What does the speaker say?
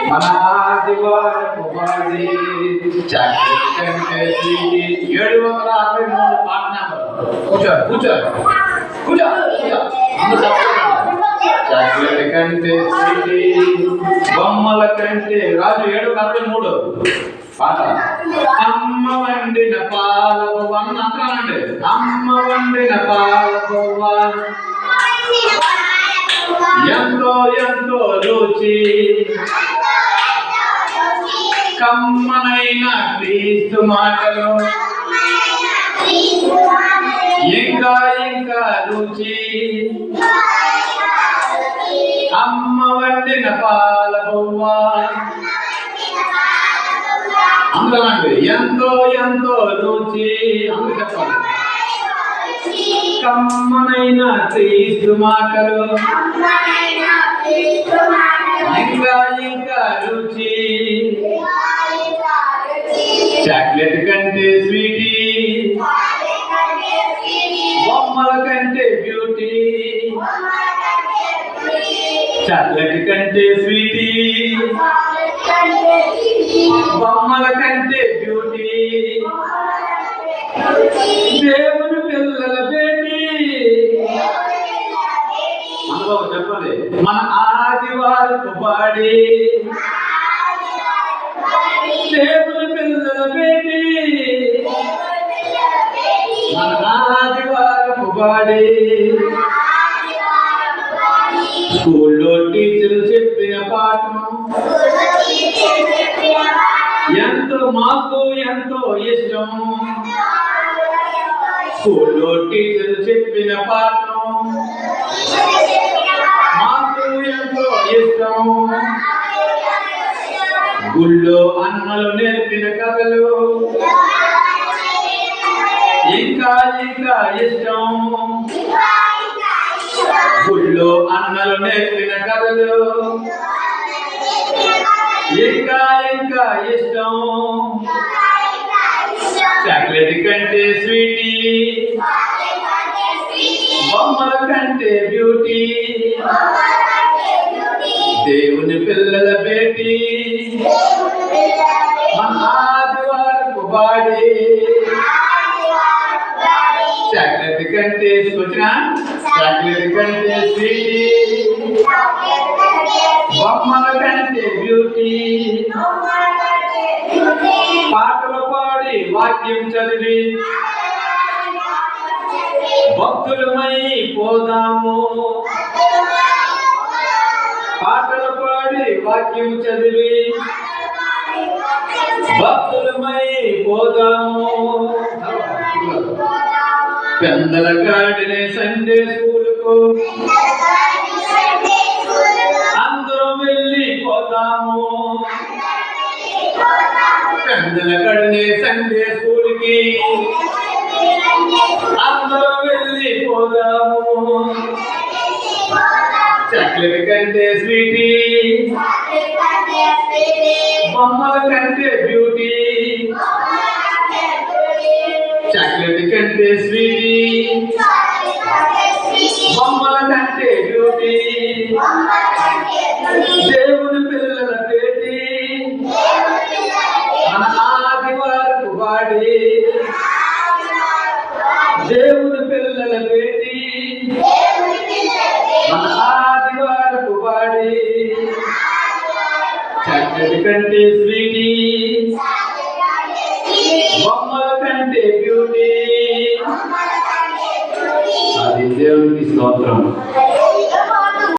మన ఆదివారపు బడి 763 పాట నెంబర్. కూర్చోరు చాక్లెట్ కంటే స్వీటీ బొమ్మల కంటే రాజు 763 పాట. అమ్మ వండిన పాలకోవ అంటానండి. అమ్మ వండిన పాలకోవ ఎంతో ఎంతో రుచి కమ్మనైన క్రీస్తు మాటలు ఇంకా ఇంకా రుచి అమ్మ వండిన పాలకోవ అందులోనండి ఎంతో ఎంతో రుచి అందు చెప్పాలి. కమ్మనైన క్రీస్తు మాటలు ఇంకా ఇంకా రుచి చాక్లెట్ కంటే స్వీటీ బొమ్మల కంటే బ్యూటీ చాక్లెట్ కంటే స్వీటీ బొమ్మల కంటే బ్యూటీ దేవుని పిల్లల బేటీ అనుభవం చెప్పండి. మన ఆదివారపు బడి దేవుని పిల్లల బేటీ మన ఆదివారపు బడి స్కూల్లో టీచర్లు చెప్పిన పాఠం మాకు ఎంతో ఇష్టం. స్కూల్లో టీచర్లు చెప్పిన పాఠం మాకు ఎంతో ఇష్టం. గుళ్ళో అన్నలు నేర్పిన కథలు ఇంకా ఇంకా ఇష్టం. గుళ్ళో అన్నలు నేర్పిన కథలు ఇంకా ఇంకా ఇష్టం. చాక్లెట్ కంటే స్వీటీ బొమ్మల కంటే బ్యూటీ దేవుని పిల్లల బేటీ మన ఆదివారపు బడి చాక్లెట్ కంటే వచ్చిన చాక్లెట్ కంటే స్వీటీ బొమ్మల కంటే బ్యూటీ పాటలు పాడి వాక్యం చదివి భక్తులమై పోదాము. పాటలు పాడి వాక్యం చదివి భక్తులమై పోదాము. పెందల గాడినే సండే స్కూలుకు అందరం వెళ్ళిపోదాము. పెందల గడినే సండే స్కూల్కి అందరం వెళ్ళిపోదాము. చాక్లెట్ కంటే స్వీటీ బొమ్మల కంటే బ్యూటీ చాక్లెట్ కంటే స్వీటీ బొమ్మల కంటే బ్యూటీ దేవుని పిల్లల బేటీ మన ఆదివారపు బడి దేవుని పిల్లల బేటీ మన ఆదివారపు బడి చాక్లెట్ కంటే స్వీటీ బొమ్మల కంటే బ్యూటీ. అది దేవునికి స్తోత్రం.